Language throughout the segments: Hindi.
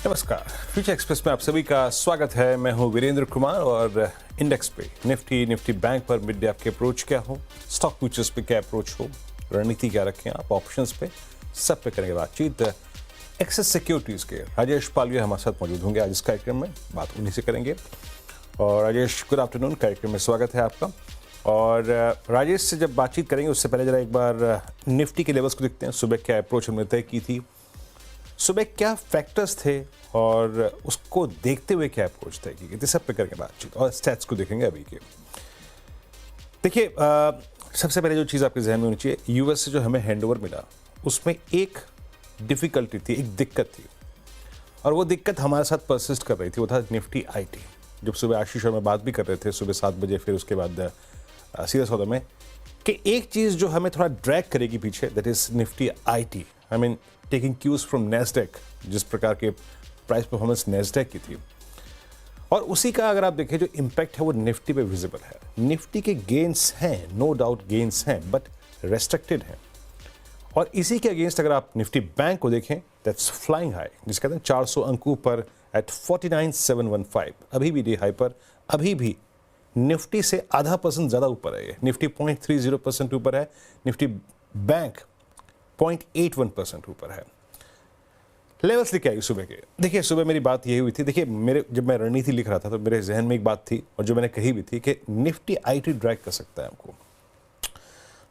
नमस्कार, फ्यूचर एक्सप्रेस में आप सभी का स्वागत है। मैं हूं वीरेंद्र कुमार और इंडेक्स पे निफ्टी बैंक पर मिड डे आपके अप्रोच क्या हो, स्टॉक फ्यूचर्स पे क्या अप्रोच हो, रणनीति क्या रखें आप, ऑप्शंस पे सब पे करेंगे बातचीत। एक्सेस सिक्योरिटीज के राजेश पालविया हमारे साथ मौजूद होंगे आज इस कार्यक्रम में, बात उन्हीं से करेंगे। और राजेश, गुड आफ्टरनून, कार्यक्रम में स्वागत है आपका। और राजेश से जब बातचीत करेंगे उससे पहले जरा एक बार निफ्टी के लेवल्स को देखते हैं। सुबह क्या अप्रोच हमने तय की थी, सुबह क्या फैक्टर्स थे और उसको देखते हुए क्या अप्रोच तय की गई, सब पे करेंगे बातचीत और स्टैट्स को देखेंगे अभी के। देखिए, सबसे पहले जो चीज़ आपके जहन में होनी चाहिए, यूएस से जो हमें हैंडओवर मिला उसमें एक डिफिकल्टी थी, एक दिक्कत थी, और वो दिक्कत हमारे साथ परसिस्ट कर रही थी। वो था निफ्टी आईटी। जब सुबह आशीष और मैं बात भी कर रहे थे सुबह 7 बजे, फिर उसके बाद सीधा सौदा में, कि एक चीज़ जो हमें थोड़ा ड्रैग करेगी पीछे, that is nifty IT. I mean taking cues from Nasdaq, जिस प्रकार के प्राइस परफॉर्मेंस नैस्डैक की थी, और उसी का अगर आप देखें जो इम्पैक्ट है वो निफ्टी पे विजिबल है। निफ्टी के गेन्स हैं, नो डाउट गेन्स हैं, बट रेस्ट्रिक्टेड हैं। और इसी के अगेंस्ट अगर आप निफ्टी बैंक को देखें, दैट्स फ्लाइंग हाई, जिसके कहते हैं 400 अंकों पर एट 49,715, अभी भी डे हाई पर, अभी भी निफ्टी से आधा % ज़्यादा ऊपर है। ये निफ्टी 0.30% ऊपर है, निफ्टी बैंक 0.81% ऊपर है। लेवल्स लेके आई सुबह के। देखिए, सुबह मेरी बात यही हुई थी। देखिए, जब मैं रणनीति लिख रहा था तो मेरे जहन में एक बात थी, और जो मैंने कही भी थी, कि निफ्टी आईटी ड्रैग कर सकता है हमको।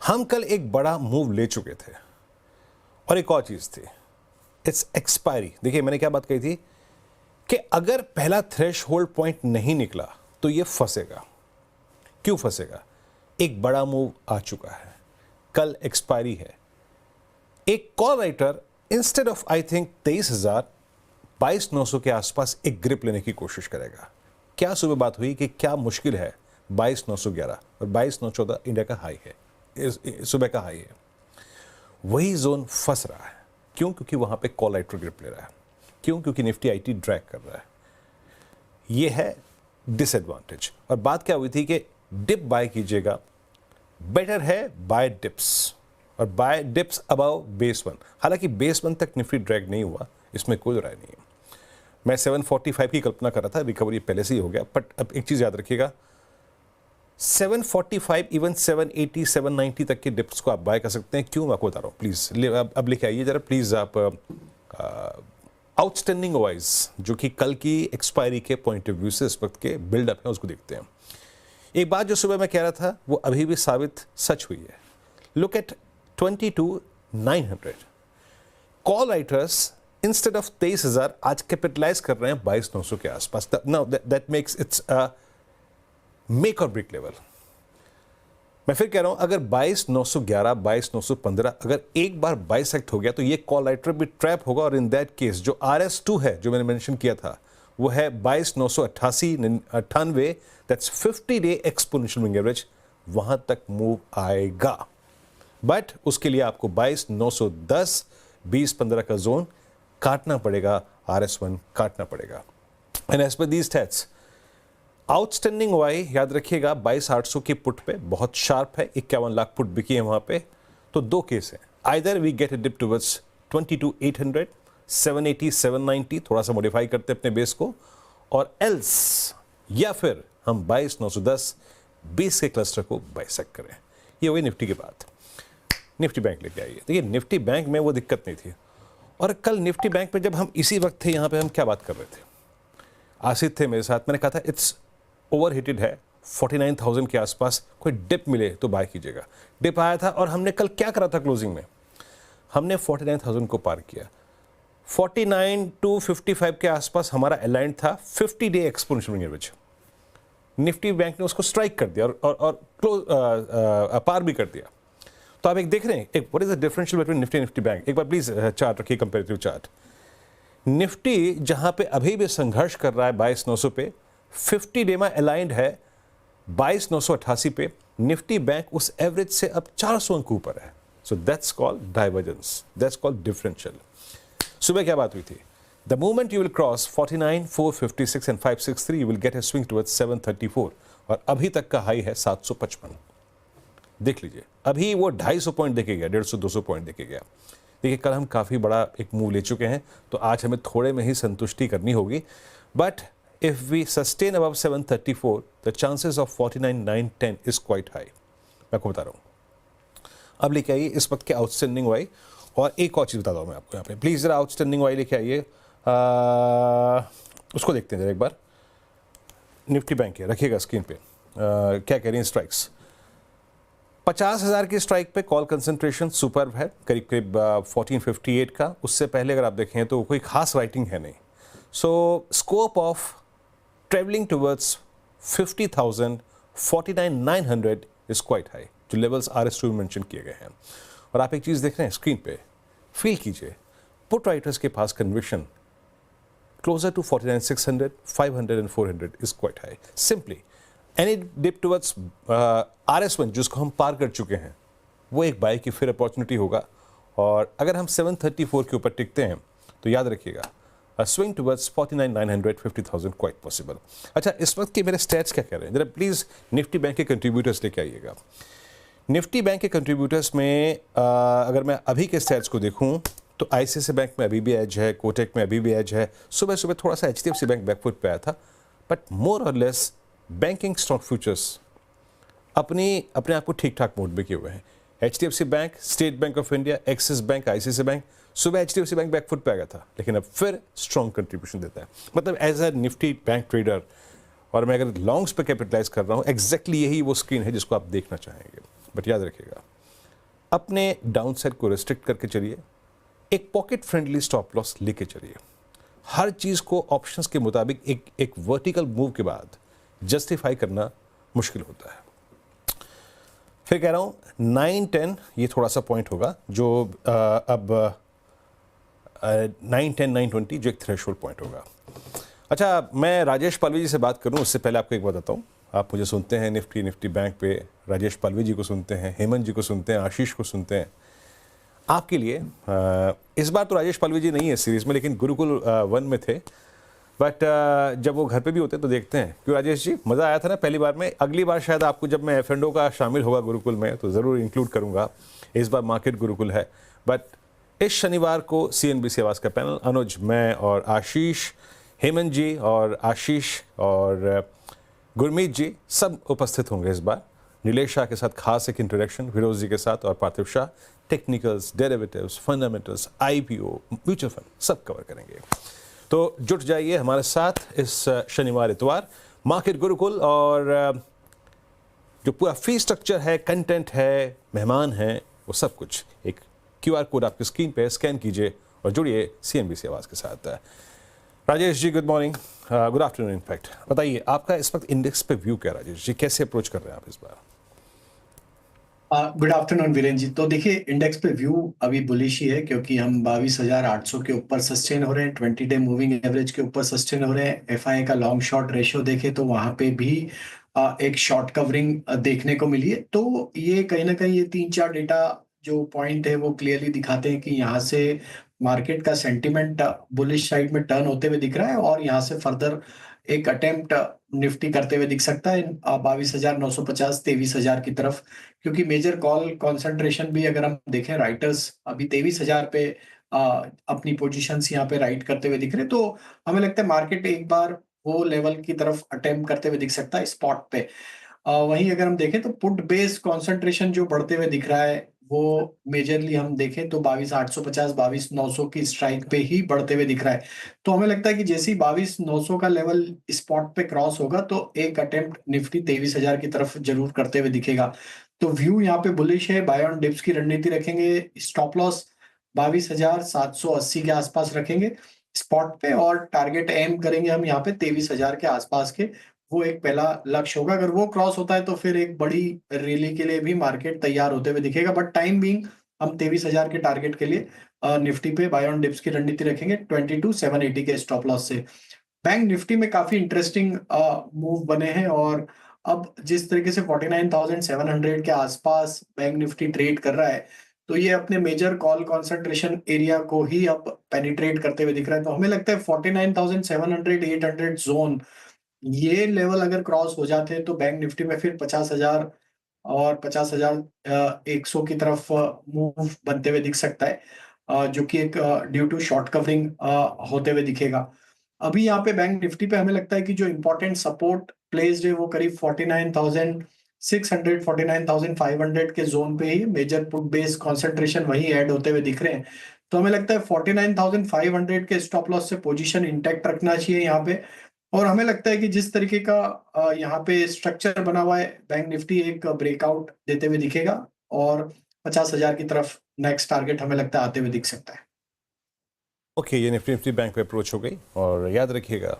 हम कल एक बड़ा मूव ले चुके थे, और एक और चीज़ थी, इट्स एक्सपायरी। देखिए, मैंने क्या बात कही थी कि अगर पहला थ्रेशहोल्ड पॉइंट नहीं निकला तो ये फंसेगा। क्यों फंसेगा? एक बड़ा मूव आ चुका है, कल एक्सपायरी है। एक call writer instead of I think 23,000, 22,900 के आसपास एक ग्रिप लेने की कोशिश करेगा। क्या सुबह बात हुई कि क्या मुश्किल है 22,911 और 22,914 इंडिया का हाई है, सुबह का हाई है। वही जोन फंस रहा है। क्यों? क्योंकि वहां पे कॉल राइटर ग्रिप ले रहा है। क्यों? क्योंकि निफ्टी आईटी ड्रैग कर रहा है। यह है डिसएडवांटेज। और बात क्या हुई थी कि डिप बाय कीजिएगा, बेटर है बाय डिप्स, और बाय डिप्स अबव बेस 1। हालांकि बेस 1 तक निफ्टी ड्रैग नहीं हुआ, इसमें कोई राय नहीं है। मैं 745 की कल्पना कर रहा था, रिकवरी पहले से ही हो गया। बट अब एक चीज़ याद रखिएगा, 745 इवन 780 790 तक के डिप्स को आप बाय कर सकते हैं। क्यों? मैं आपको बता रहा हूँ। प्लीज़ अब लिखे आइए जरा, प्लीज़। आप आउटस्टैंडिंग वाइज, जो कि कल की एक्सपायरी के पॉइंट ऑफ व्यू से इस वक्त के बिल्डअप है, उसको देखते हैं। एक बात जो सुबह मैं कह रहा था वो अभी भी साबित सच हुई है। Look at 22,900 call writers instead of 23,000 आज कैपिटलाइज कर रहे हैं 22,900 के आसपास। Now that makes it's a make और ब्रेक लेवल। मैं फिर कह रहा हूं, अगर 22,911 22,915 अगर एक बार बाइसेक्ट हो गया तो ये कॉल राइटर भी ट्रैप होगा। और इन दैट केस जो RS2 है, जो मैंने मेंशन किया था, वो है 22,988 98, that's 50 day exponential moving average, वहां तक मूव आएगा। बट उसके लिए आपको 22,910 20-15 का जोन काटना पड़ेगा, RS1 काटना पड़ेगा। And as per these stats, outstanding वाई याद रखिएगा 22,800 की पुट पे बहुत शार्प है, 51 लाख पुट बिकी है वहां पे। तो दो केस है, either we get a dip towards 22,800, 780 790, थोड़ा सा मॉडिफाई करते अपने बेस को, और एल्स, या फिर हम 22,910 20 के क्लस्टर को बाइसेक्ट करें। ये वही निफ्टी की बात। निफ्टी बैंक लेके आइए। देखिए, निफ्टी बैंक में वो दिक्कत नहीं थी। और कल निफ्टी बैंक पे जब हम इसी वक्त थे यहाँ पे, हम क्या बात कर रहे थे, आसिफ थे मेरे साथ, मैंने कहा था इट्स ओवरहीटेड है, 49,000 के आसपास कोई डिप मिले तो बाय कीजिएगा। डिप आया था और हमने कल क्या करा था क्लोजिंग में, हमने 49,000 को पार किया। 49,255 के आसपास हमारा अलाइंड था 50 day exponential moving average. Nifty bank ने उसको स्ट्राइक कर दिया और क्लोज पार भी कर दिया। तो आप एक देख रहे हैं, एक what is the differential between Nifty Nifty bank. एक बार प्लीज चार्ट रखिए, कंपैरेटिव चार्ट। निफ्टी जहां पे अभी भी संघर्ष कर रहा है 22,900 पे, 50 डे में अलाइंड है 22,988 पे। निफ्टी बैंक उस एवरेज से अब 400 अंक ऊपर है। So that's called divergence, that's called differential. सुबह क्या बात हुई थी? The moment you will cross 49 456 and 563 you will get a swing towards 734, और अभी तक का हाई है 755। देख लीजिए, अभी वो 250 पॉइंट देके गया, 150-200 पॉइंट देके गया। देखिए कल हम काफ़ी बड़ा एक मूव ले चुके हैं, तो आज हमें थोड़े में ही संतुष्टि करनी होगी, but if we sustain above 734 the chances of 49,910 is quite high. मैं आपको बता रहा हूँ। अब लेके आइए इस वक्त के आउटस्टैंडिंग वाई, और एक और चीज़ बता दूँ मैं आपको यहाँ पे, प्लीज़ ज़रा आउटस्टैंडिंग वाई लेके आइए, उसको देखते हैं जरा एक बार। निफ्टी बैंक है, रखिएगा स्क्रीन पे, क्या कह रही हैं स्ट्राइक्स। 50,000 की स्ट्राइक पे कॉल कंसंट्रेशन सुपर्ब है, करीब करीब 1458 का। उससे पहले अगर आप देखें तो कोई खास राइटिंग है नहीं। So scope of travelling towards 50,000, 49,900 is quite high, जो लेवल्स RS2 में मेंशन किए गए हैं। और आप एक चीज़ देख रहे हैं स्क्रीन पे, फील कीजिए, पुट राइटर्स के पास conviction closer to 49,600, 500 and 400 is quite high. Simply, any dip towards RS1 जिसको हम पार कर चुके हैं, वो एक बाय की फिर अपॉर्चुनिटी होगा। और अगर हम 734 के ऊपर टिकते हैं तो याद रखिएगा स्विंग टुवर्ड्स 49,900, 50,000 क्वाइट पॉसिबल। अच्छा, इस वक्त के मेरे स्टैट्स क्या कह रहे हैं जरा प्लीज़ निफ्टी बैंक के कंट्रीब्यूटर्स लेके आइएगा। निफ्टी बैंक के कंट्रीब्यूटर्स में अगर मैं अभी के स्टैट्स को देखूं तो ICICI बैंक में अभी भी एज है, कोटेक में अभी भी एज है। सुबह सुबह थोड़ा सा HDFC बैंक बैकफुट पे आया था, बट मोर और लेस बैंकिंग स्टॉक फ्यूचर्स अपने आप को ठीक ठाक मोड में किए हुए हैं। HDFC bank, state bank of India, axis bank, ICICI bank, सुबह HDFC बैंक बैकफुट पे आ गया था, लेकिन अब फिर स्ट्रॉन्ग कंट्रीब्यूशन देता है। मतलब as a nifty bank trader, और मैं अगर लॉन्ग्स पे कैपिटलाइज कर रहा हूँ, एग्जैक्टली यही वो स्क्रीन है जिसको आप देखना चाहेंगे। बट याद रखिएगा, अपने डाउन साइड को रिस्ट्रिक्ट करके चलिए, एक पॉकेट फ्रेंडली स्टॉप लॉस लेके चलिए। हर चीज़ को ऑप्शंस के मुताबिक एक वर्टिकल मूव के बाद जस्टिफाई करना मुश्किल होता है। फिर कह रहा हूँ 9-10 ये थोड़ा सा पॉइंट होगा जो अब 9-10, 9-20 जो एक थ्रेशोल्ड पॉइंट होगा। अच्छा, मैं राजेश पालवी जी से बात करूँ उससे पहले आपको एक बात बताऊँ। आप मुझे सुनते हैं निफ्टी बैंक पे, राजेश पालवी जी को सुनते हैं, हेमंत जी को सुनते हैं, आशीष को सुनते हैं। आपके लिए इस बार तो राजेश पालवी जी नहीं है सीरीज में, लेकिन गुरुकुल 1 में थे। बट जब वो घर पे भी होते हैं तो देखते हैं, क्यों राजेश जी, मज़ा आया था ना पहली बार में। अगली बार शायद आपको जब मैं F&O का शामिल होगा गुरुकुल में तो ज़रूर इंक्लूड करूँगा। इस बार मार्केट गुरुकुल है, बट इस शनिवार को CNBC आवाज़ का पैनल, अनुज, मैं और आशीष, हेमंत जी और आशीष और गुरमीत जी सब उपस्थित होंगे इस बार। नीलेश शाह के साथ खास एक इंट्रोडक्शन, फिरोज जी के साथ, और Parthiv Shah technicals, derivatives, fundamentals, IPO, mutual fund सब कवर करेंगे। तो जुट जाइए हमारे साथ इस शनिवार इतवार मार्केट गुरुकुल। और जो पूरा फी स्ट्रक्चर है, कंटेंट है, मेहमान हैं, वो सब कुछ एक QR कोड आपकी स्क्रीन पे स्कैन कीजिए और जुड़िए CNBC आवाज़ के साथ। Rajesh ji, good morning, good afternoon in fact. बताइए आपका इस वक्त इंडेक्स पे व्यू क्या है राजेश जी, कैसे अप्रोच कर रहे हैं आप इस बार? Good afternoon Virendra ji. तो देखिए, इंडेक्स पे व्यू अभी बुलिश ही है, क्योंकि हम 22,800 के ऊपर सस्टेन हो रहे हैं, 20 डे मूविंग एवरेज के ऊपर सस्टेन हो रहे हैं। FI का लॉन्ग शॉर्ट रेशियो देखे तो वहां पे भी एक शॉर्ट कवरिंग देखने को मिली है। तो ये कहीं ना कहीं ये 3-4 डेटा जो पॉइंट है वो क्लियरली दिखाते हैं कि यहाँ से मार्केट का सेंटिमेंट बुलिश साइड में टर्न होते हुए दिख रहा है, और यहाँ से फर्दर एक अटेम्प्ट निफ्टी करते हुए दिख सकता है 22,950, 23,000 की तरफ। क्योंकि मेजर कॉल कंसंट्रेशन भी अगर हम देखें, राइटर्स अभी 23,000 पे अपनी पोजीशंस यहाँ पे राइट करते हुए दिख रहे हैं। तो हमें लगता है मार्केट एक बार वो लेवल की तरफ अटेम्प्ट करते हुए दिख सकता है स्पॉट पे। वहीं अगर हम देखें तो पुट बेस कंसंट्रेशन जो बढ़ते हुए दिख रहा है, वो मेजरली हम देखें तो 22,850, 22,900 की स्ट्राइक पे ही बढ़ते हुए दिख रहा है। तो हमें लगता है कि जैसे ही 22,900 का लेवल स्पॉट पे क्रॉस होगा तो एक अटेम्प्ट निफ्टी 23,000 की तरफ जरूर करते हुए दिखेगा। तो व्यू यहाँ पे बुलिश है, बाय ऑन डिप्स की रणनीति रखेंगे, स्टॉप लॉस 22,780 के आसपास रखेंगे स्पॉट पे, और टारगेट एम करेंगे हम यहाँ पे 23,000 के आसपास के। वो एक पहला लक्ष्य होगा। अगर वो क्रॉस होता है तो फिर एक बड़ी रैली के लिए भी मार्केट तैयार होते हुए दिखेगा। बट टाइम बीइंग हम 23,000 के टारगेट के लिए निफ्टी पे बाय ऑन डिप्स की रणनीति रखेंगे 22,780 के स्टॉप लॉस से। बैंक निफ्टी में काफी इंटरेस्टिंग मूव बने हैं, और अब जिस तरीके से 49,700 के आसपास बैंक निफ्टी ट्रेड कर रहा है, तो ये अपने मेजर कॉल कंसंट्रेशन एरिया को ही अब पेनिट्रेट करते हुए दिख रहा है। तो हमें लगता है 49,700, 800 जोन, ये लेवल अगर क्रॉस हो जाते हैं तो बैंक निफ्टी में फिर 50,000 और 50,100 की तरफ मूव बनते हुए दिख सकता है। जो कि एक ड्यू टू शॉर्ट कवरिंग होते हुए दिखेगा। अभी यहाँ पे बैंक निफ्टी पे हमें लगता है कि जो इम्पोर्टेंट सपोर्ट प्लेस्ड है वो करीब 49,600 49,500 के जोन पे ही मेजर पुट बेस कंसंट्रेशन वही ऐड होते हुए दिख रहे हैं। तो हमें लगता है 49,500 के स्टॉप लॉस से पोजीशन इंटैक्ट रखना चाहिए यहाँ पे। और हमें लगता है कि जिस तरीके का यहाँ पे स्ट्रक्चर बना हुआ है, बैंक निफ्टी एक ब्रेकआउट देते हुए दिखेगा और 50,000 की तरफ नेक्स्ट टारगेट हमें लगता है आते हुए दिख सकता है। ओके, ये निफ्टी निफ्टी बैंक पे अप्रोच हो गई। और याद रखिएगा,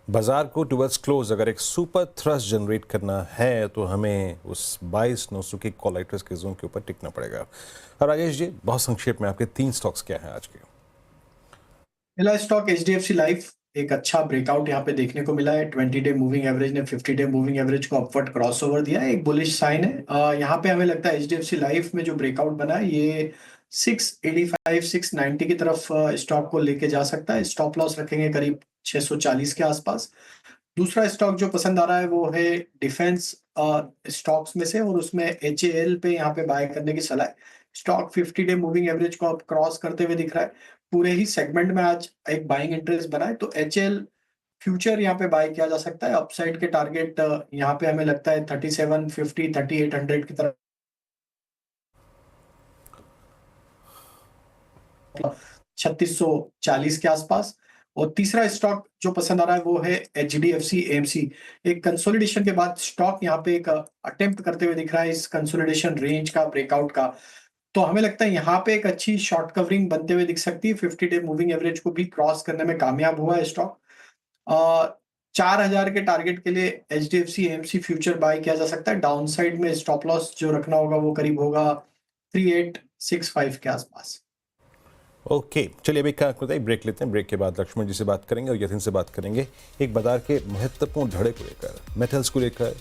बाजार को टुवर्ड्स क्लोज अगर एक सुपर थ्रस्ट जनरेट करना है तो हमें उस 22,900 के कॉल राइटर्स के जोन के ऊपर टिकना पड़ेगा। और राजेश जी, बहुत संक्षेप में आपके 3 स्टॉक्स क्या हैं आज के? पहला स्टॉक एचडीएफसी लाइफ, एक अच्छा ब्रेकआउट यहाँ पे देखने को मिला है। 20 डे मूविंग एवरेज ने 50 डे मूविंग एवरेज को अपवर्ड क्रॉसओवर दिया है, एक बुलिश साइन है। यहाँ पे हमें लगता है एचडीएफसी लाइफ में जो ब्रेकआउट बना है ये 685 690 की तरफ स्टॉक को लेके जा सकता है। स्टॉप लॉस रखेंगे करीब 640 के आसपास। दूसरा स्टॉक जो पसंद आ रहा है वो है डिफेंस स्टॉक्स में से, और उसमें एचएएल पे यहाँ पे बाय करने की सलाह है। स्टॉक 50 डे मूविंग एवरेज को अब क्रॉस करते हुए दिख रहा है। पूरे ही सेगमेंट में आज एक बाइंग इंटरेस्ट बना है, तो एचएएल फ्यूचर यहाँ पे बाय किया जा सकता है। अपसाइड के टारगेट यहाँ पे हमें लगता है 3750 3800 की तरफ 3640 के आसपास। और तीसरा स्टॉक जो पसंद आ रहा है वो है एचडीएफसी एएमसी। एक कंसोलिडेशन के बाद स्टॉक यहाँ पे एक अटेम्प्ट करते हुए दिख रहा है इस कंसोलिडेशन रेंज का, ब्रेकआउट का। तो हमें लगता है यहाँ पे एक अच्छी शॉर्ट कवरिंग बनते हुए दिख सकती है। 50 डे मूविंग एवरेज को भी क्रॉस करने में कामयाब हुआ है स्टॉक। 4,000 के टारगेट के लिए एचडीएफसी एएमसी फ्यूचर बाय किया जा सकता है। डाउन साइड में स्टॉप लॉस जो रखना होगा वो करीब होगा 3865 के आसपास। ओके, चलिए अभी क्या करते हैं, ब्रेक लेते हैं। ब्रेक के बाद लक्ष्मण जी से बात करेंगे और यतिन से बात करेंगे एक बाजार के महत्वपूर्ण धड़े को लेकर, मेटल्स को लेकर,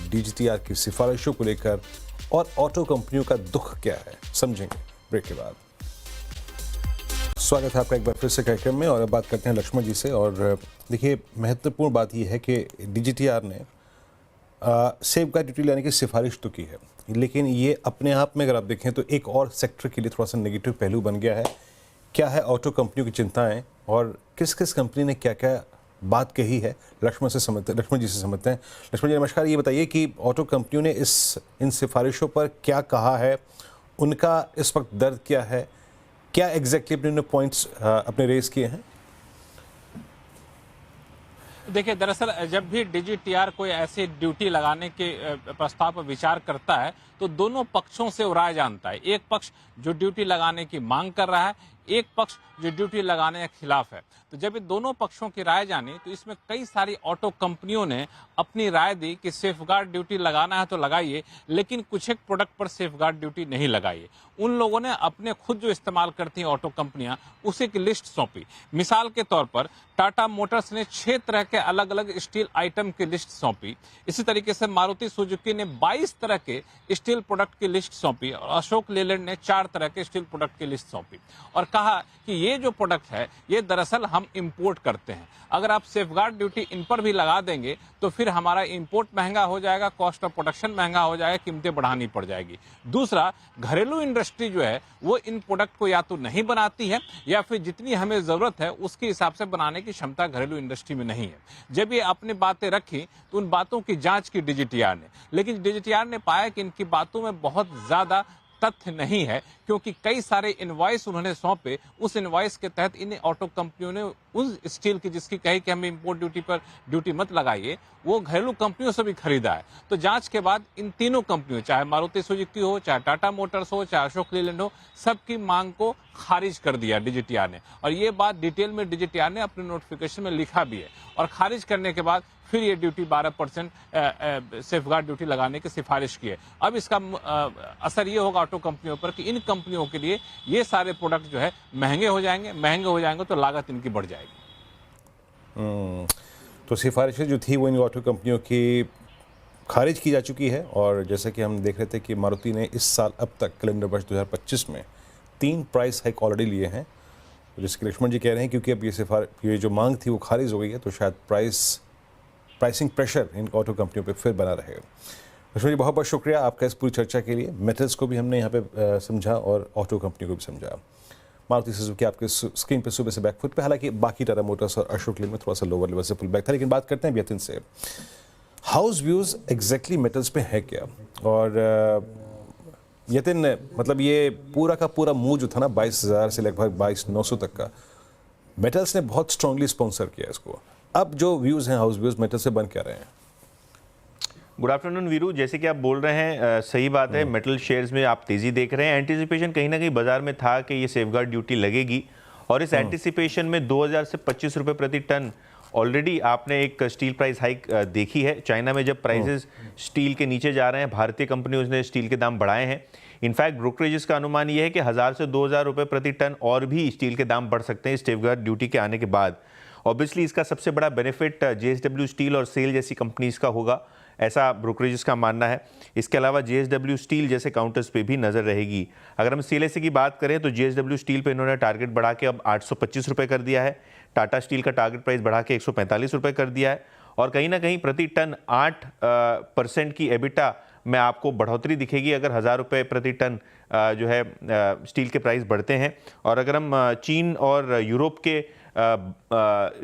डीजीटीआर की सिफारिशों को लेकर और ऑटो कंपनियों का दुख क्या है, समझेंगे ब्रेक के बाद। स्वागत है आपका एक बार फिर से कार्यक्रम में। और अब बात करते हैं लक्ष्मण जी से। और देखिए, महत्वपूर्ण बात यह है कि डीजीटीआर ने सेफगार्ड ड्यूटी लाने की सिफारिश तो की है, लेकिन ये अपने आप में अगर आप देखें तो एक और सेक्टर के लिए थोड़ा सा नेगेटिव पहलू बन गया है। क्या है ऑटो कंपनियों की चिंताएं और किस किस कंपनी ने क्या क्या बात कही है, लक्ष्मण जी से समझते हैं। लक्ष्मण जी नमस्कार, ये बताइए कि ऑटो कंपनियों ने इन सिफारिशों पर क्या कहा है, उनका इस वक्त दर्द क्या है, क्या एग्जैक्टली अपने पॉइंट्स अपने रेस किए हैं? देखिए, दरअसल जब भी डीजीटीआर कोई ऐसी ड्यूटी लगाने के प्रस्ताव पर विचार करता है तो दोनों पक्षों से राय जानता है। एक पक्ष जो ड्यूटी लगाने की मांग कर रहा है, एक पक्ष जो ड्यूटी लगाने के खिलाफ है। तो जब ये दोनों पक्षों की राय जानी तो इसमें कई सारी ऑटो कंपनियों ने अपनी राय दी कि सेफगार्ड ड्यूटी लगाना है तो लगाइए, लेकिन कुछ एक प्रोडक्ट पर सेफगार्ड ड्यूटी नहीं लगाइए। उन लोगों ने अपने खुद जो इस्तेमाल करती हैं ऑटो कंपनियां, उसी की लिस्ट सौंपी। मिसाल के तौर पर टाटा मोटर्स ने 6 तरह के अलग अलग स्टील आइटम की लिस्ट सौंपी। इसी तरीके से मारुति सुजुकी ने 22 तरह के स्टील प्रोडक्ट की लिस्ट सौंपी और अशोक लेलैंड ने 4 तरह के स्टील प्रोडक्ट की लिस्ट सौंपी और कहा कि ये जो प्रोडक्ट है ये दरअसल हम इंपोर्ट करते हैं। अगर आप सेफगार्ड ड्यूटी इन पर भी लगा देंगे तो फिर हमारा इंपोर्ट महंगा हो जाएगा, कॉस्ट ऑफ प्रोडक्शन महंगा हो जाएगा, कीमतें बढ़ानी पड़ जाएगी। दूसरा, घरेलू इंडस्ट्री जो है वो इन प्रोडक्ट को या तो नहीं बनाती है या फिर जितनी हमें जरूरत है उसके हिसाब से बनाने की क्षमता घरेलू इंडस्ट्री में नहीं है। जब ये अपनी बातें रखी तो उन बातों की जांच की डीजीटीआर ने, लेकिन डीजीटीआर ने पाया कि इनकी बातों में बहुत ज्यादा तथ्य नहीं है, क्योंकि कई सारे इनवॉइस उन्होंने सौंपे। उस इनवॉइस के तहत इन ऑटो कंपनियों ने उस स्टील की जिसकी कही कि हमें इंपोर्ट ड्यूटी पर ड्यूटी मत लगाइए, वो घरेलू कंपनियों से भी खरीदा है। तो जांच के बाद इन तीनों कंपनियों, चाहे मारुति सुजुकी हो, चाहे टाटा मोटर्स हो, चाहे अशोक लेलैंड हो, सबकी मांग को खारिज कर दिया डीजीटीआर ने। और ये बात डिटेल में डीजीटीआर ने अपने नोटिफिकेशन में लिखा भी है। और खारिज करने के बाद फिर ये ड्यूटी 12% सेफगार्ड ड्यूटी लगाने की सिफारिश की है। अब इसका असर ये होगा ऑटो कंपनियों पर कि इन कंपनियों के लिए ये सारे प्रोडक्ट जो है महंगे हो जाएंगे तो लागत इनकी बढ़ जाएगी। तो सिफारिशें जो थी वो इन ऑटो कंपनियों की खारिज की जा चुकी है। और जैसे कि हम देख रहे थे कि मारुति ने इस साल अब तक कैलेंडर वर्ष 2025 में 3 प्राइस हाइक ऑलरेडी लिए हैं, जिसके लक्ष्मण जी कह रहे हैं क्योंकि अब ये जो मांग थी वो खारिज हो गई है, तो शायद प्राइसिंग प्रेशर इन ऑटो कंपनियों पे फिर बना रहेगा। लक्ष्मण जी बहुत शुक्रिया आपका इस पूरी चर्चा के लिए। मेटल्स को भी हमने यहाँ पे समझा और ऑटो कंपनी को भी समझा। मारुति सुजुकी आपके स्क्रीन पे सुबह से बैकफुट पे, हालांकि बाकी टाटा मोटर्स और अशोक लेलैंड में थोड़ा सा लोअर लेवल से पुल बैक था। लेकिन बात करते हैं यतिन से, हाउस व्यूज एग्जैक्टली मेटल्स पे है क्या? और यतिन, मतलब ये पूरा का पूरा मूव जो था ना 22,000 से लगभग 22,900 तक का, मेटल्स ने बहुत स्ट्रांगली स्पॉन्सर किया इसको। अब जो व्यूज हैं हाउस व्यूज मेटल से बन क्या रहे हैं? गुड आफ्टरनून वीरू, जैसे कि आप बोल रहे हैं सही बात है, मेटल शेयर्स में आप तेजी देख रहे हैं। एंटिसिपेशन कहीं ना कहीं बाजार में था कि ये सेफगार्ड ड्यूटी लगेगी, और इस एंटिसिपेशन में 2000 से 25 रुपए प्रति टन ऑलरेडी आपने एक स्टील प्राइस हाइक देखी है। चाइना में जब प्राइसेस स्टील के नीचे जा रहे हैं, भारतीय कंपनियों ने स्टील के दाम बढ़ाए हैं। इनफैक्ट ब्रोकरेजेस का अनुमान यह है कि 1000 से 2000 रुपए प्रति टन और भी स्टील के दाम बढ़ सकते हैं सेफगार्ड ड्यूटी के आने के बाद। ऑब्वियसली इसका सबसे बड़ा बेनिफिट JSW स्टील और सेल जैसी कंपनीज का होगा, ऐसा ब्रोकरेजेस का मानना है। इसके अलावा JSW स्टील जैसे काउंटर्स पे भी नजर रहेगी। अगर हम CLSA की बात करें तो JSW स्टील पे इन्होंने टारगेट बढ़ा के अब 825 रुपए कर दिया है। टाटा स्टील का टारगेट प्राइस बढ़ा के 145 रुपए कर दिया है, और कहीं ना कहीं प्रति टन 8% की एबिटा में आपको बढ़ोतरी दिखेगी अगर 1000 रुपये प्रति टन जो है स्टील के प्राइस बढ़ते हैं। और अगर हम चीन और यूरोप के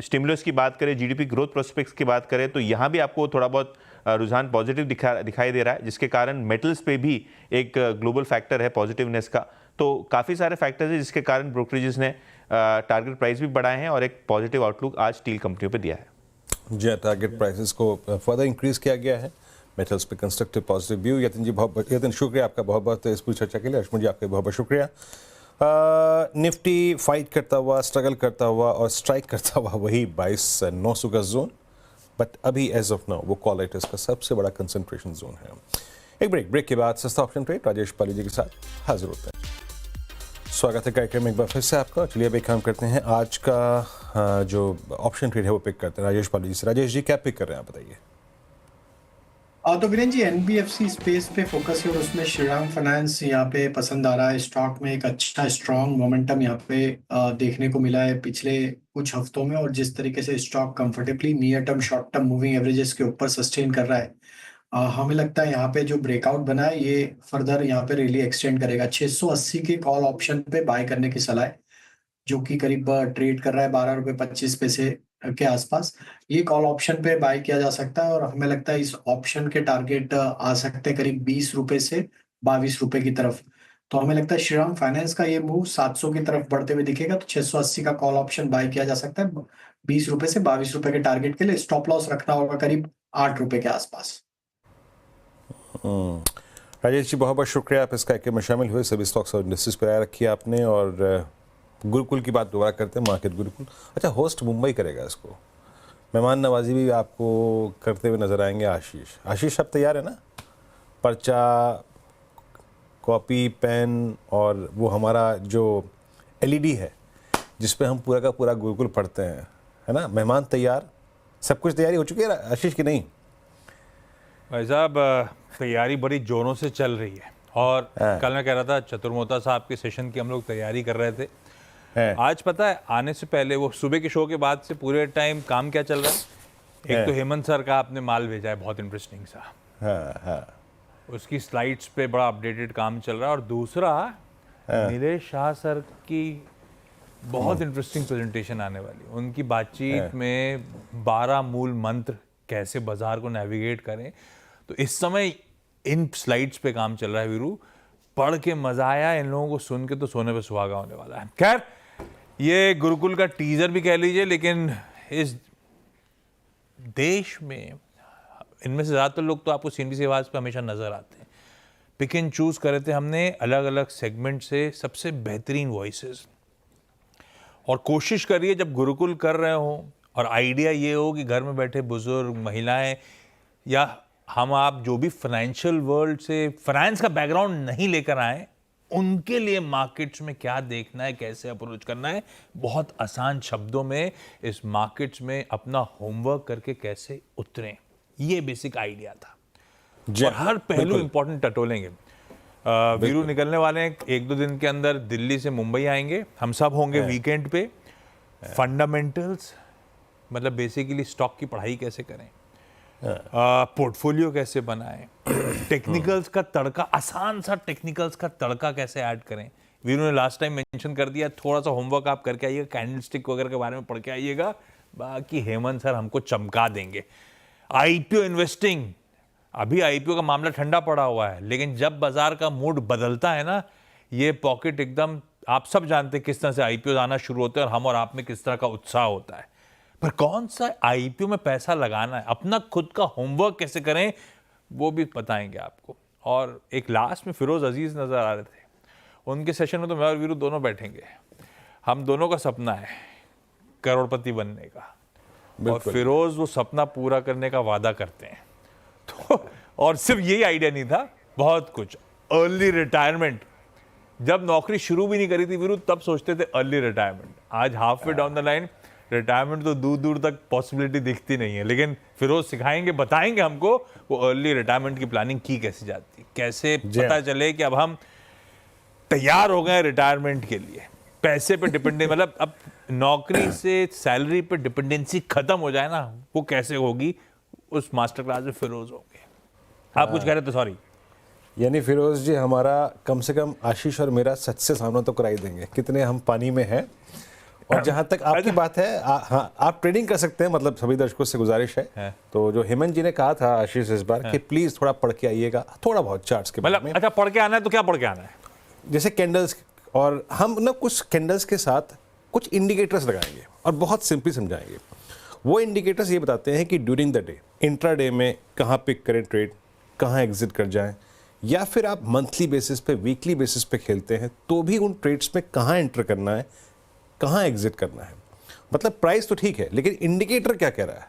स्टिमुलस की बात करें, GDP ग्रोथ प्रोस्पेक्ट्स की बात करें, तो यहाँ भी आपको थोड़ा बहुत रुझान पॉजिटिव दिखाई दे रहा है, जिसके कारण मेटल्स पे भी एक ग्लोबल फैक्टर है पॉजिटिवनेस का। तो काफ़ी सारे फैक्टर्स हैं जिसके कारण ब्रोकरेजेस ने टारगेट प्राइस भी बढ़ाए हैं और एक पॉजिटिव आउटलुक आज स्टील कंपनियों पे दिया है। जी, टारगेट प्राइसेस को फर्दर इंक्रीज किया गया है, मेटल्स पे कंस्ट्रक्टिव पॉजिटिव व्यू। यतिन जी, यतिन शुक्रिया आपका बहुत बहुत इस पूरी चर्चा के लिए। अश्विन जी, आपका बहुत बहुत शुक्रिया। निफ्टी फाइट करता हुआ, स्ट्रगल करता हुआ और स्ट्राइक करता हुआ वही 22,900 का जोन, बट अभी एज ऑफ नाउ वो कॉल राइटर्स का सबसे बड़ा कंसंट्रेशन जोन है। एक ब्रेक के बाद सस्ता ऑप्शन ट्रेड राजेश पाली जी के साथ हाजिर होते हैं। स्वागत है कार्यक्रम में एक बार फिर से आपका। चलिए अभी काम करते हैं, आज का जो ऑप्शन ट्रेड है वो पिक करते हैं राजेश पाली जी से। राजेश जी, क्या पिक कर रहे हैं आप बताइए। तो वीरेंद्र जी, NBFC स्पेस पे फोकस है और उसमें श्रीराम फाइनेंस यहाँ पे पसंद आ रहा है। स्टॉक में एक अच्छा स्ट्रॉन्ग मोमेंटम यहाँ पे देखने को मिला है पिछले कुछ हफ्तों में, और जिस तरीके से stock comfortably near term short term moving averages के ऊपर सस्टेन कर रहा है, हमें लगता है यहाँ पे जो ब्रेकआउट बना है ये फर्दर यहाँ पे रैली एक्सटेंड करेगा। 680 के कॉल ऑप्शन पे बाय करने की सलाह है, जो कि करीब ट्रेड कर रहा है 12 रुपये 25 पैसे के आसपास। ये कॉल ऑप्शन पे बाय किया जा सकता है, और हमें लगता है इस ऑप्शन के टारगेट आ सकते हैं करीब 20 रुपए से 22 रुपए की तरफ। तो हमें लगता है श्रीराम फाइनेंस का ये मूव 700 की तरफ बढ़ते हुए दिखेगा, तो 680 का कॉल ऑप्शन बाय किया जा सकता है 20 रुपए से 22 रुपए के टारगेट के लिए। स्टॉप लॉस रखना होगा करीब 8 रुपए के आसपास। राजेश जी, बहुत बहुत शुक्रिया, आप इस कार्यक्रम में शामिल हुए। सभी स्टॉक्स और इंडस्ट्रीज पर आया रखी आपने, और गुरुकुल की बात दोबारा करते हैं, मार्केट गुरुकुल। अच्छा, होस्ट मुंबई करेगा इसको, मेहमान नवाजी भी आपको करते हुए नजर आएंगे आशीष। आशीष, आप तैयार है ना? पर्चा, कॉपी, पेन और वो हमारा जो LED है जिस पे हम पूरा का पूरा गुरुकुल पढ़ते हैं, है ना? मेहमान तैयार, सब कुछ तैयारी हो चुकी है आशीष की नहीं? भाई साहब, तैयारी बड़ी जोरों से चल रही है, और कल मैं कह रहा था चतुर्मोता साहब के सेशन की हम लोग तैयारी कर रहे थे। आज पता है, आने से पहले वो सुबह के शो के बाद से पूरे टाइम काम क्या चल रहा है। एक तो हेमंत सर का आपने माल भेजा है, बहुत इंटरेस्टिंग सा, उसकी स्लाइड्स पे बड़ा अपडेटेड काम चल रहा है। और दूसरा नीलेश शाह सर की बहुत इंटरेस्टिंग प्रेजेंटेशन आने वाली। उनकी बातचीत में 12 मूल मंत्र कैसे बाजार को नेविगेट करें, तो इस समय इन स्लाइड्स पे काम चल रहा है वीरू। पढ़ के मजा आया, इन लोगों को सुन के तो सोने पे सुहागा होने वाला है। खैर, ये गुरुकुल का टीजर भी कह लीजिए, लेकिन इस देश में इनमें से ज़्यादातर लोग तो आपको CNBC आवाज़ पे हमेशा नजर आते हैं। पिक एंड चूज करे थे हमने अलग अलग सेगमेंट से सबसे बेहतरीन वॉइसेस, और कोशिश करिए जब गुरुकुल कर रहे हो और आइडिया ये हो कि घर में बैठे बुजुर्ग, महिलाएं, या हम आप जो भी फाइनेंशियल वर्ल्ड से फाइनेंस का बैकग्राउंड नहीं लेकर आए, उनके लिए मार्केट्स में क्या देखना है, कैसे अप्रोच करना है, बहुत आसान शब्दों में इस मार्केट्स में अपना होमवर्क करके कैसे उतरें, ये बेसिक आइडिया था। और हर पहलू इंपॉर्टेंट टटोलेंगे। वीरू निकलने वाले हैं 1-2 दिन के अंदर, दिल्ली से मुंबई आएंगे, हम सब होंगे वीकेंड पे। फंडामेंटल्स मतलब बेसिकली स्टॉक की पढ़ाई कैसे करें, पोर्टफोलियो कैसे बनाएं, टेक्निकल्स का तड़का, आसान सा टेक्निकल्स का तड़का कैसे ऐड करें, वीरू ने लास्ट टाइम मेंशन कर दिया, थोड़ा सा होमवर्क आप करके आइएगा, कैंडलस्टिक वगैरह के बारे में पढ़ के आइएगा, बाकी हेमंत सर हमको चमका देंगे। आईपीओ इन्वेस्टिंग, अभी आईपीओ का मामला ठंडा पड़ा हुआ है, लेकिन जब बाजार का मूड बदलता है ना, ये पॉकेट एकदम, आप सब जानते हैं किस तरह से आईपीओ आना शुरू होते हैं और हम और आप में किस तरह का उत्साह होता है। पर कौन सा आईपीओ में पैसा लगाना है, अपना खुद का होमवर्क कैसे करें, वो भी बताएंगे आपको। और एक लास्ट में फिरोज अजीज नजर आ रहे थे, उनके सेशन में तो मैं और वीरू दोनों बैठेंगे। हम दोनों का सपना है करोड़पति बनने का, और फिरोज वो सपना पूरा करने का वादा करते हैं। तो और सिर्फ यही आइडिया नहीं था, बहुत कुछ, अर्ली रिटायरमेंट। जब नौकरी शुरू भी नहीं करी थी वीरू, तब सोचते थे अर्ली रिटायरमेंट। आज half way down the line retirement तो दूर दूर तक पॉसिबिलिटी दिखती नहीं है, लेकिन फिरोज सिखाएंगे, बताएंगे हमको वो अर्ली रिटायरमेंट की प्लानिंग की कैसे जाती है, कैसे पता चले कि अब हम तैयार हो गए रिटायरमेंट के लिए। पैसे पे डिपेंडेंट, मतलब अब नौकरी से सैलरी पे डिपेंडेंसी खत्म हो जाए ना, वो कैसे होगी, उस मास्टर क्लास में फिरोज होंगे। आप कुछ कह रहे थे, सॉरी। यानी फिरोज जी हमारा कम से कम आशीष और मेरा सच से सामना तो कराई देंगे, कितने हम पानी में हैं। और जहां तक आपकी बात है, हाँ, आप ट्रेडिंग कर सकते हैं, मतलब सभी दर्शकों से गुजारिश है। तो जो हेमंत जी ने कहा था आशीष इस बार कि प्लीज थोड़ा पढ़ के आइएगा, थोड़ा बहुत चार्ट्स के बारे में। अच्छा, पढ़ के आना है तो क्या पढ़ के आना है? जैसे कैंडल्स, और हम ना कुछ कैंडल्स के साथ कुछ इंडिकेटर्स लगाएंगे और बहुत सिंपली समझाएंगे। वो इंडिकेटर्स ये बताते हैं कि ड्यूरिंग द डे, इंट्राडे में कहाँ पिक करें ट्रेड, कहाँ एग्जिट कर जाएं, या फिर आप मंथली बेसिस पे, वीकली बेसिस पे खेलते हैं तो भी उन ट्रेड्स में कहाँ एंटर करना है, कहाँ एग्जिट करना है। मतलब प्राइस तो ठीक है, लेकिन इंडिकेटर क्या कह रहा है,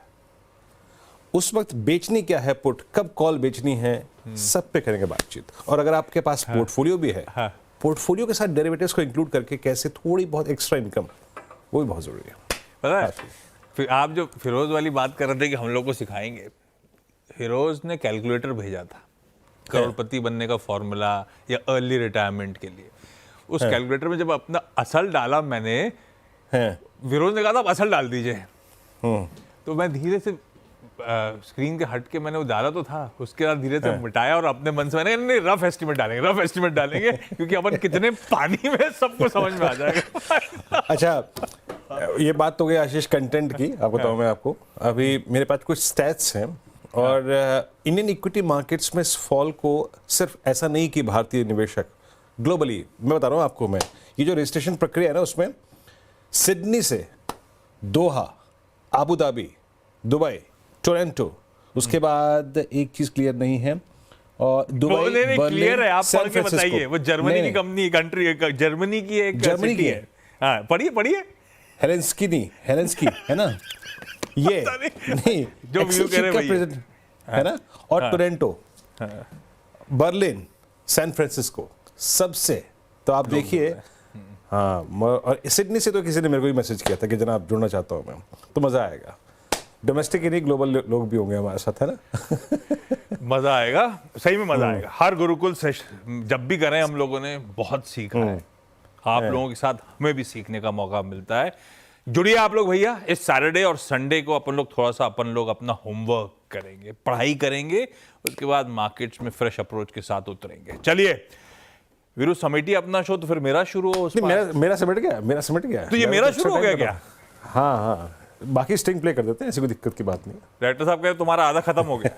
उस वक्त बेचनी क्या है पुट, कब कॉल बेचनी है, सब पे करेंगे बातचीत। और अगर आपके पास पोर्टफोलियो भी है, पोर्टफोलियो के साथ डेरिवेटिव्स को इंक्लूड करके कैसे थोड़ी बहुत एक्स्ट्रा इनकम, वो भी बहुत जरूरी है। पता है, फिर आप जो फिरोज वाली बात कर रहे थे कि हम लोग को सिखाएंगे, फिरोज ने कैलकुलेटर भेजा था करोड़पति बनने का फॉर्मूला या अर्ली रिटायरमेंट के लिए। उस कैलकुलेटर में जब अपना असल डाला मैंने, फिरोज ने कहा था आप असल डाल दीजिए, तो मैं धीरे से स्क्रीन के हट के मैंने वो डाला तो था, उसके बाद धीरे से मिटाया और अपने मन से मैंने नहीं, रफ एस्टिमेट डालेंगे क्योंकि अपन कितने पानी में सबको समझ में आ जाएगा। अच्छा, ये बात तो गई आशीष कंटेंट की। आप बताऊं, मैं आपको अभी मेरे पास कुछ स्टैट्स हैं, और इंडियन इक्विटी मार्केट्स में इस फॉल को सिर्फ ऐसा नहीं कि भारतीय निवेशक, ग्लोबली मैं बता रहा हूँ आपको, मैं ये जो रजिस्ट्रेशन प्रक्रिया है ना, उसमें सिडनी से दोहा, आबू धाबी, दुबई, टोरंटो, उसके बाद एक चीज क्लियर नहीं है, और दुबई, बर्लिन, क्लियर है, आप पढ़ के सैन बताइए। वो जर्मनी की कंपनी, कंट्री, जर्मनी की एक जर्मनी की है। हाँ, पढ़िए। हेलेंस्की है ना, ये नहीं जो व्यू कह रहे हैं है ना, और टोरंटो, बर्लिन, सैन फ्रांसिस्को, सबसे। तो आप देखिए, हाँ, और सिडनी से तो किसी ने मेरे को भी मैसेज किया था कि जनाब जुड़ना चाहता हूँ मैं, तो मजा आएगा। डोमेस्टिक ही नहीं, ग्लोबल लोग भी होंगे हमारे साथ, है ना। मजा आएगा, सही में मजा आएगा। हर गुरुकुल सेशन जब भी करें, हम लोगों ने बहुत सीखा है। आप लोगों के साथ हमें भी सीखने का मौका मिलता है। जुड़िए आप लोग भैया, इस सैटरडे और संडे को अपन लोग थोड़ा सा अपना होमवर्क करेंगे, पढ़ाई करेंगे, उसके बाद मार्केट्स में फ्रेश अप्रोच के साथ उतरेंगे। चलिए वीरू, समेटिए अपना शो, तो फिर मेरा शुरू हो। मेरा समेट गया। तो ये मेरा शुरू हो गया क्या? हाँ, बाकी स्ट्रिंग प्ले कर देते हैं, ऐसी कोई दिक्कत की बात नहीं। डायरेक्टर साहब कह रहे तुम्हारा आधा खत्म हो गया।